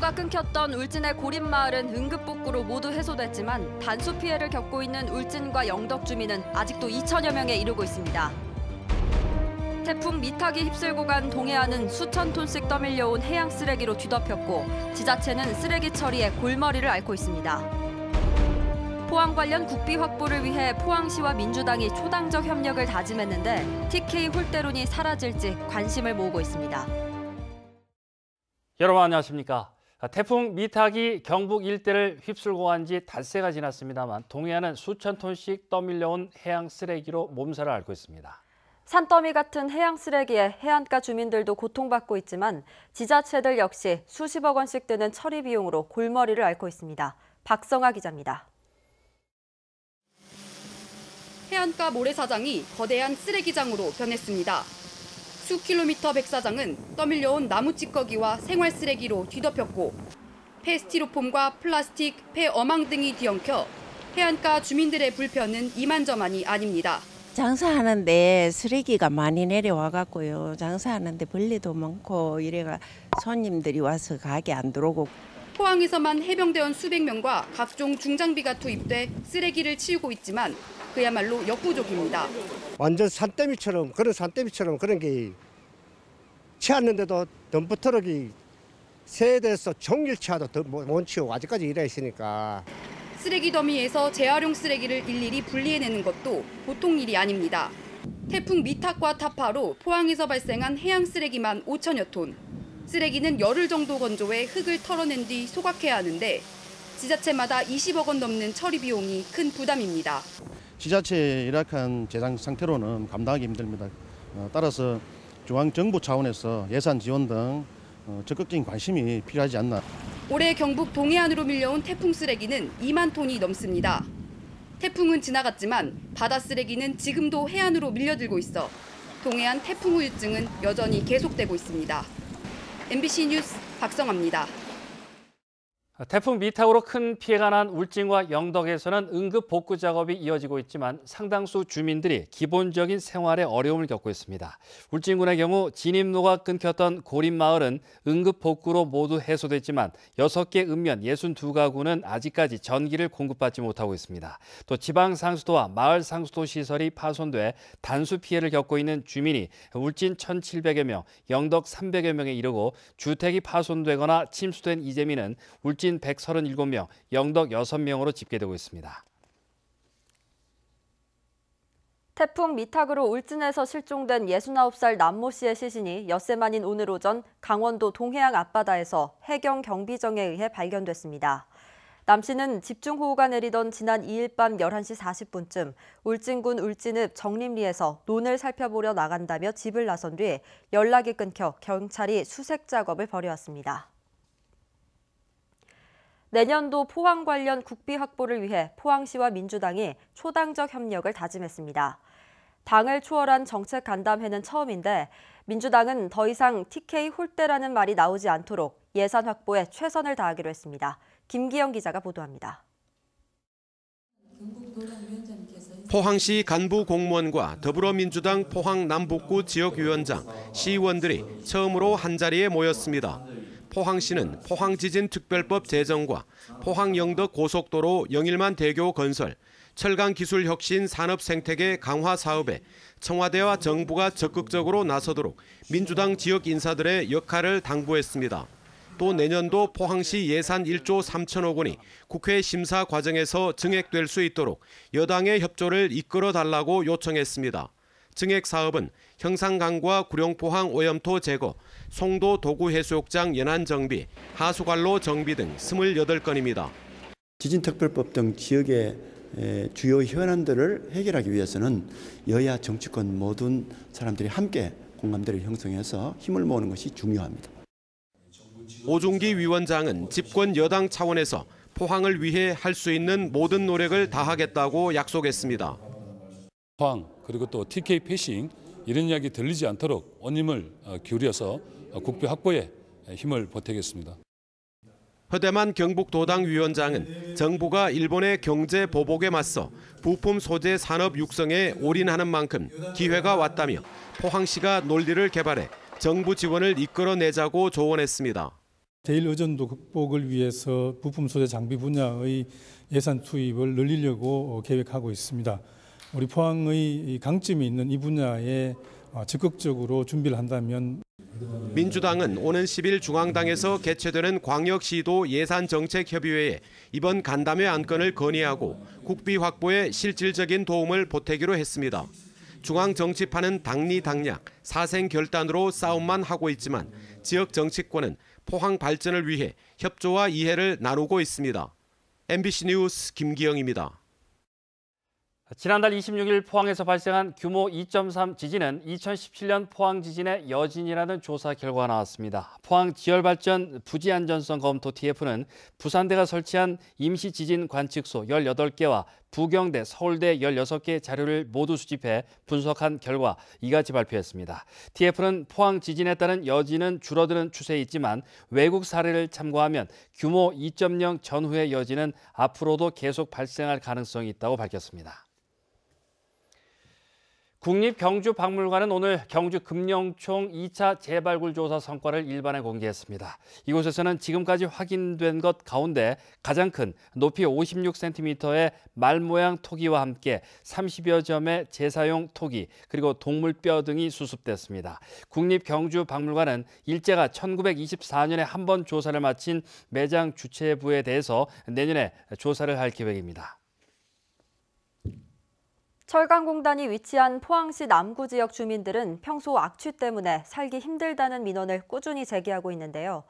인도가 끊겼던 울진의 고립마을은 응급복구로 모두 해소됐지만 단수 피해를 겪고 있는 울진과 영덕 주민은 아직도 2천여 명에 이르고 있습니다. 태풍 미탁이 휩쓸고 간 동해안은 수천 톤씩 떠밀려온 해양 쓰레기로 뒤덮였고 지자체는 쓰레기 처리에 골머리를 앓고 있습니다. 포항 관련 국비 확보를 위해 포항시와 민주당이 초당적 협력을 다짐했는데 TK 홀대론이 사라질지 관심을 모으고 있습니다. 여러분 안녕하십니까? 태풍 미탁이 경북 일대를 휩쓸고 간 지 닷새가 지났습니다만 동해안은 수천 톤씩 떠밀려온 해양 쓰레기로 몸살을 앓고 있습니다. 산더미 같은 해양 쓰레기에 해안가 주민들도 고통받고 있지만 지자체들 역시 수십억 원씩 드는 처리 비용으로 골머리를 앓고 있습니다. 박성아 기자입니다. 해안가 모래사장이 거대한 쓰레기장으로 변했습니다. 수 킬로미터 백사장은 떠밀려온 나무 찌꺼기와 생활 쓰레기로 뒤덮였고 폐스티로폼과 플라스틱, 폐어망 등이 뒤엉켜 해안가 주민들의 불편은 이만저만이 아닙니다. 장사하는데 쓰레기가 많이 내려와갖고요. 장사하는데 벌레도 많고 이래가 손님들이 와서 가게 안 들어오고. 포항에서만 해병대원 수백 명과 각종 중장비가 투입돼 쓰레기를 치우고 있지만 그야말로 역부족입니다. 완전 산더미처럼 그런 게 치웠는데도 덤프 트럭이 세 대에서 종일 치워도 못 치우고 아직까지 이래 있으니까. 쓰레기 더미에서 재활용 쓰레기를 일일이 분리해내는 것도 보통 일이 아닙니다. 태풍 미탁과 타파로 포항에서 발생한 해양 쓰레기만 5천여 톤. 쓰레기는 열흘 정도 건조해 흙을 털어낸 뒤 소각해야 하는데 지자체마다 20억 원 넘는 처리 비용이 큰 부담입니다. 지자체의 열악한 재정 상태로는 감당하기 힘듭니다. 따라서 중앙정부 차원에서 예산 지원 등 적극적인 관심이 필요하지 않나. 올해 경북 동해안으로 밀려온 태풍 쓰레기는 2만 톤이 넘습니다. 태풍은 지나갔지만 바다 쓰레기는 지금도 해안으로 밀려들고 있어 동해안 태풍 후유증은 여전히 계속되고 있습니다. MBC 뉴스 박성아입니다. 태풍 미탁으로 큰 피해가 난 울진과 영덕에서는 응급 복구 작업이 이어지고 있지만 상당수 주민들이 기본적인 생활에 어려움을 겪고 있습니다. 울진군의 경우 진입로가 끊겼던 고립마을은 응급 복구로 모두 해소됐지만 6개 읍면 62가구는 아직까지 전기를 공급받지 못하고 있습니다. 또 지방 상수도와 마을 상수도 시설이 파손돼 단수 피해를 겪고 있는 주민이 울진 1,700여 명, 영덕 300여 명에 이르고 주택이 파손되거나 침수된 이재민은 울진 137명, 영덕 6명으로 집계되고 있습니다. 태풍 미탁으로 울진에서 실종된 69살 남모 씨의 시신이 엿새 만인 오늘 오전 강원도 동해안 앞바다에서 해경 경비정에 의해 발견됐습니다. 남 씨는 집중호우가 내리던 지난 2일 밤 11시 40분쯤 울진군 울진읍 정림리에서 논을 살펴보려 나간다며 집을 나선 뒤 연락이 끊겨 경찰이 수색 작업을 벌여왔습니다. 내년도 포항 관련 국비 확보를 위해 포항시와 민주당이 초당적 협력을 다짐했습니다. 당을 초월한 정책 간담회는 처음인데 민주당은 더 이상 TK 홀대라는 말이 나오지 않도록 예산 확보에 최선을 다하기로 했습니다. 김기영 기자가 보도합니다. 포항시 간부 공무원과 더불어민주당 포항 남북구 지역위원장, 시의원들이 처음으로 한자리에 모였습니다. 포항시는 포항지진특별법 제정과 포항영덕 고속도로 영일만 대교 건설, 철강기술혁신 산업생태계 강화 사업에 청와대와 정부가 적극적으로 나서도록 민주당 지역 인사들의 역할을 당부했습니다. 또 내년도 포항시 예산 1조 3천억 원이 국회 심사 과정에서 증액될 수 있도록 여당의 협조를 이끌어달라고 요청했습니다. 증액 사업은 형상강과 구룡포항 오염토 제거, 송도 도구해수욕장 연안 정비, 하수관로 정비 등 28건입니다. 지진특별법 등 지역의 주요 현안들을 해결하기 위해서는 여야 정치권 모든 사람들이 함께 공감대를 형성해서 힘을 모으는 것이 중요합니다. 오중기 위원장은 집권 여당 차원에서 포항을 위해 할 수 있는 모든 노력을 다하겠다고 약속했습니다. 포항 그리고 또 TK 패싱 이런 이야기 들리지 않도록 온 힘을 기울여서 국비 확보에 힘을 보태겠습니다. 허대만 경북도당 위원장은 정부가 일본의 경제 보복에 맞서 부품 소재 산업 육성에 올인하는 만큼 기회가 왔다며 포항시가 논리를 개발해 정부 지원을 이끌어내자고 조언했습니다. 대일 의존도 극복을 위해서 부품 소재 장비 분야의 예산 투입을 늘리려고 계획하고 있습니다. 우리 포항의 강점이 있는 이 분야에 적극적으로 준비를 한다면 민주당은 오는 10일 중앙당에서 개최되는 광역시도 예산정책협의회에 이번 간담회 안건을 건의하고 국비 확보에 실질적인 도움을 보태기로 했습니다. 중앙정치판은 당리당략, 사생결단으로 싸움만 하고 있지만 지역 정치권은 포항 발전을 위해 협조와 이해를 나누고 있습니다. MBC 뉴스 김기영입니다. 지난달 26일 포항에서 발생한 규모 2.3 지진은 2017년 포항 지진의 여진이라는 조사 결과가 나왔습니다. 포항 지열발전 부지안전성 검토 TF는 부산대가 설치한 임시 지진 관측소 18개와 부경대, 서울대 16개 자료를 모두 수집해 분석한 결과 이같이 발표했습니다. TF는 포항 지진에 따른 여진은 줄어드는 추세에 있지만 외국 사례를 참고하면 규모 2.0 전후의 여진은 앞으로도 계속 발생할 가능성이 있다고 밝혔습니다. 국립경주박물관은 오늘 경주 금령총 2차 재발굴 조사 성과를 일반에 공개했습니다. 이곳에서는 지금까지 확인된 것 가운데 가장 큰 높이 56cm의 말 모양 토기와 함께 30여 점의 제사용 토기 그리고 동물뼈 등이 수습됐습니다. 국립경주박물관은 일제가 1924년에 한 번 조사를 마친 매장 주체부에 대해서 내년에 조사를 할 계획입니다. 철강공단이 위치한 포항시 남구 지역 주민들은 평소 악취 때문에 살기 힘들다는 민원을 꾸준히 제기하고 있는데요.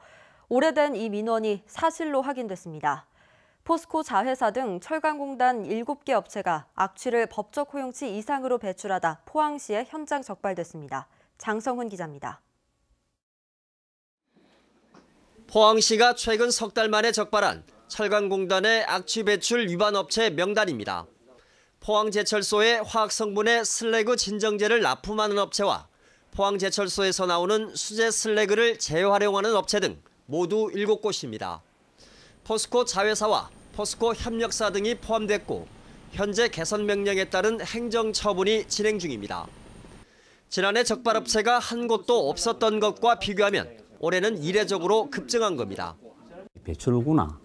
오래된 이 민원이 사실로 확인됐습니다. 포스코 자회사 등 철강공단 7개 업체가 악취를 법적 허용치 이상으로 배출하다 포항시에 현장 적발됐습니다. 장성훈 기자입니다. 포항시가 최근 석 달 만에 적발한 철강공단의 악취 배출 위반 업체 명단입니다. 포항제철소에 화학성분의 슬래그 진정제를 납품하는 업체와 포항제철소에서 나오는 수제 슬래그를 재활용하는 업체 등 모두 7곳입니다. 포스코 자회사와 포스코 협력사 등이 포함됐고 현재 개선 명령에 따른 행정처분이 진행 중입니다. 지난해 적발업체가 한 곳도 없었던 것과 비교하면 올해는 이례적으로 급증한 겁니다. 배출구나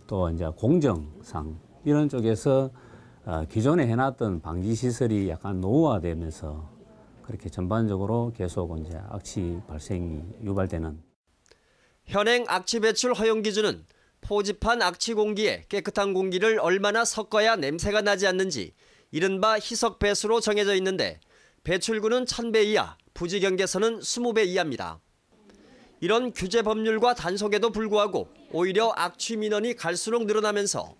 또 이제 공정상 이런 쪽에서 기존에 해놨던 방지시설이 약간 노후화되면서 그렇게 전반적으로 계속 이제 악취 발생이 유발되는. 현행 악취 배출 허용 기준은 포집한 악취 공기에 깨끗한 공기를 얼마나 섞어야 냄새가 나지 않는지 이른바 희석 배수로 정해져 있는데 배출구는 1000배 이하, 부지 경계선은 20배 이하입니다. 이런 규제 법률과 단속에도 불구하고 오히려 악취 민원이 갈수록 늘어나면서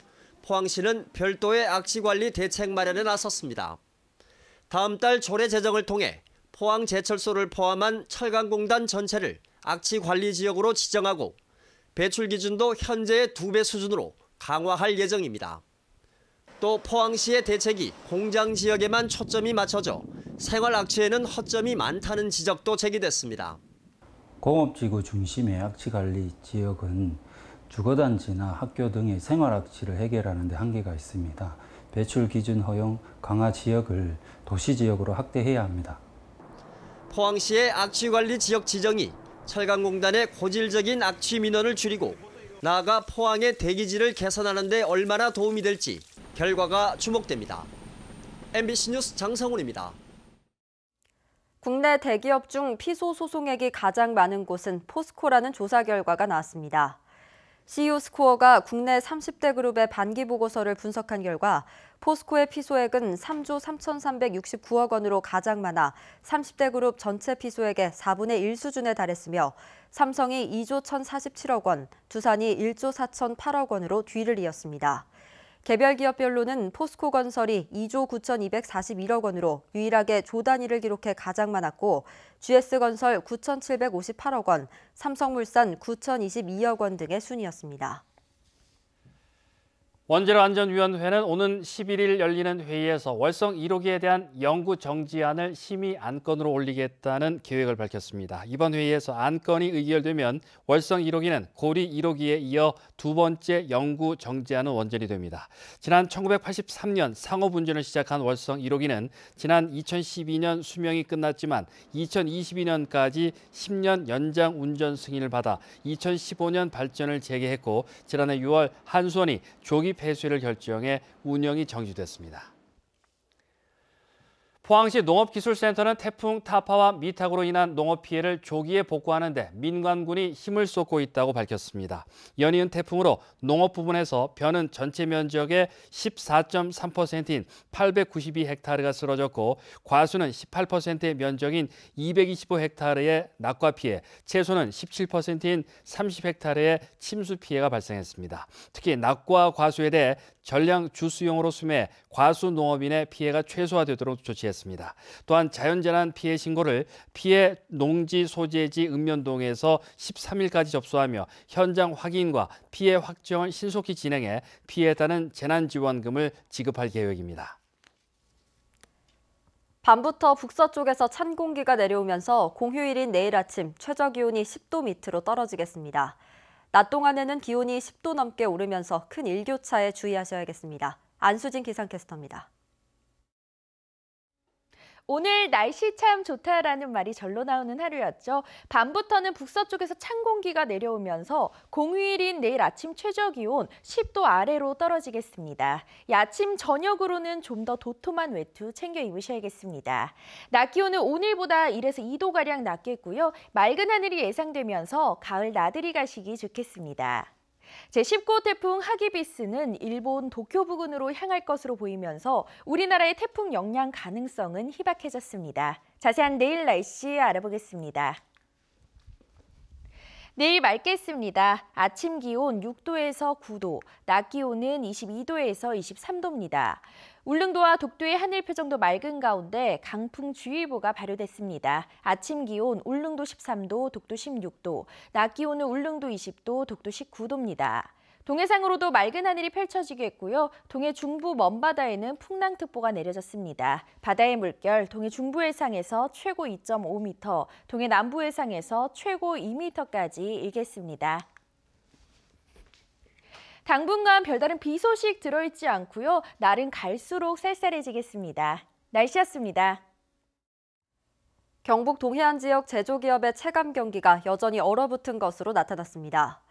포항시는 별도의 악취관리 대책 마련에 나섰습니다. 다음 달 조례 제정을 통해 포항제철소를 포함한 철강공단 전체를 악취관리 지역으로 지정하고 배출 기준도 현재의 2배 수준으로 강화할 예정입니다. 또 포항시의 대책이 공장 지역에만 초점이 맞춰져 생활 악취에는 허점이 많다는 지적도 제기됐습니다. 공업지구 중심의 악취관리 지역은 주거단지나 학교 등의 생활악취를 해결하는 데 한계가 있습니다. 배출 기준 허용 강화 지역을 도시지역으로 확대해야 합니다. 포항시의 악취관리 지역 지정이 철강공단의 고질적인 악취 민원을 줄이고 나아가 포항의 대기질을 개선하는 데 얼마나 도움이 될지 결과가 주목됩니다. MBC 뉴스 장성훈입니다. 국내 대기업 중 피소 소송액이 가장 많은 곳은 포스코라는 조사 결과가 나왔습니다. CU 스코어가 국내 30대 그룹의 반기 보고서를 분석한 결과 포스코의 피소액은 3조 3,369억 원으로 가장 많아 30대 그룹 전체 피소액의 4분의 1 수준에 달했으며 삼성이 2조 1,047억 원, 두산이 1조 4,008억 원으로 뒤를 이었습니다. 개별 기업별로는 포스코건설이 2조 9,241억 원으로 유일하게 조 단위를 기록해 가장 많았고 GS건설 9,758억 원, 삼성물산 9,022억 원 등의 순이었습니다. 원자력안전위원회는 오는 11일 열리는 회의에서 월성 1호기에 대한 영구 정지안을 심의 안건으로 올리겠다는 계획을 밝혔습니다. 이번 회의에서 안건이 의결되면 월성 1호기는 고리 1호기에 이어 두 번째 영구 정지안은 원전이 됩니다. 지난 1983년 상업운전을 시작한 월성 1호기는 지난 2012년 수명이 끝났지만 2022년까지 10년 연장 운전 승인을 받아 2015년 발전을 재개했고 지난해 6월 한수원이 조기 폐쇄를 결정해 운영이 정지됐습니다. 포항시 농업기술센터는 태풍 타파와 미탁으로 인한 농업 피해를 조기에 복구하는 데 민관군이 힘을 쏟고 있다고 밝혔습니다. 연이은 태풍으로 농업 부분에서 벼는 전체 면적의 14.3%인 892헥타르가 쓰러졌고 과수는 18%의 면적인 225헥타르의 낙과 피해, 채소는 17%인 30헥타르의 침수 피해가 발생했습니다. 특히 낙과 과수에 대해 전량 주수용으로 수매, 과수 농업인의 피해가 최소화되도록 조치했습니다. 또한 자연재난 피해 신고를 피해 농지 소재지 읍면동에서 13일까지 접수하며 현장 확인과 피해 확정을 신속히 진행해 피해에 따른 재난지원금을 지급할 계획입니다. 밤부터 북서쪽에서 찬 공기가 내려오면서 공휴일인 내일 아침 최저기온이 10도 밑으로 떨어지겠습니다. 낮 동안에는 기온이 10도 넘게 오르면서 큰 일교차에 주의하셔야겠습니다. 안수진 기상캐스터입니다. 오늘 날씨 참 좋다라는 말이 절로 나오는 하루였죠. 밤부터는 북서쪽에서 찬 공기가 내려오면서 공휴일인 내일 아침 최저기온 10도 아래로 떨어지겠습니다. 아침 저녁으로는 좀 더 도톰한 외투 챙겨 입으셔야겠습니다. 낮 기온은 오늘보다 1에서 2도가량 낮겠고요. 맑은 하늘이 예상되면서 가을 나들이 가시기 좋겠습니다. 제19호 태풍 하기비스는 일본 도쿄 부근으로 향할 것으로 보이면서 우리나라의 태풍 영향 가능성은 희박해졌습니다. 자세한 내일 날씨 알아보겠습니다. 내일 맑겠습니다. 아침 기온 6도에서 9도, 낮 기온은 22도에서 23도입니다. 울릉도와 독도의 하늘 표정도 맑은 가운데 강풍주의보가 발효됐습니다. 아침 기온 울릉도 13도, 독도 16도, 낮 기온은 울릉도 20도, 독도 19도입니다. 동해상으로도 맑은 하늘이 펼쳐지겠고요. 동해 중부 먼바다에는 풍랑특보가 내려졌습니다. 바다의 물결 동해 중부 해상에서 최고 2.5m, 동해 남부 해상에서 최고 2m까지 일겠습니다. 당분간 별다른 비 소식 들어있지 않고요. 날은 갈수록 쌀쌀해지겠습니다. 날씨였습니다. 경북 동해안 지역 제조기업의 체감 경기가 여전히 얼어붙은 것으로 나타났습니다.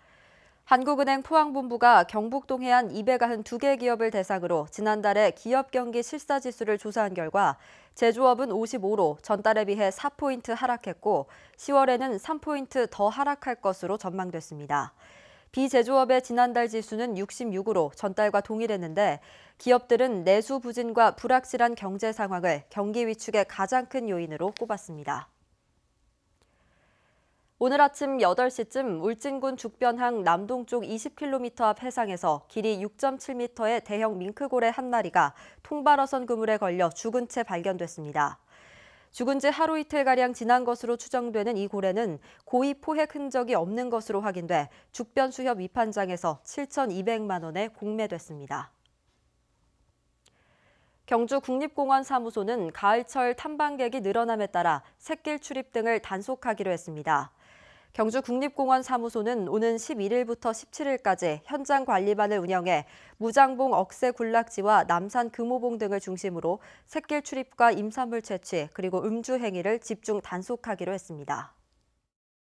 한국은행 포항본부가 경북 동해안 292개 기업을 대상으로 지난달에 기업 경기 실사지수를 조사한 결과 제조업은 55로 전달에 비해 4포인트 하락했고 10월에는 3포인트 더 하락할 것으로 전망됐습니다. 비제조업의 지난달 지수는 66으로 전달과 동일했는데 기업들은 내수 부진과 불확실한 경제 상황을 경기 위축의 가장 큰 요인으로 꼽았습니다. 오늘 아침 8시쯤 울진군 죽변항 남동쪽 20km 앞 해상에서 길이 6.7m의 대형 밍크고래 한 마리가 통발어선 그물에 걸려 죽은 채 발견됐습니다. 죽은 지 하루 이틀가량 지난 것으로 추정되는 이 고래는 고의 포획 흔적이 없는 것으로 확인돼 죽변수협 위판장에서 7,200만 원에 공매됐습니다. 경주 국립공원 사무소는 가을철 탐방객이 늘어남에 따라 샛길 출입 등을 단속하기로 했습니다. 경주 국립공원 사무소는 오는 11일부터 17일까지 현장 관리반을 운영해 무장봉 억새 군락지와 남산 금호봉 등을 중심으로 샛길 출입과 임산물 채취 그리고 음주 행위를 집중 단속하기로 했습니다.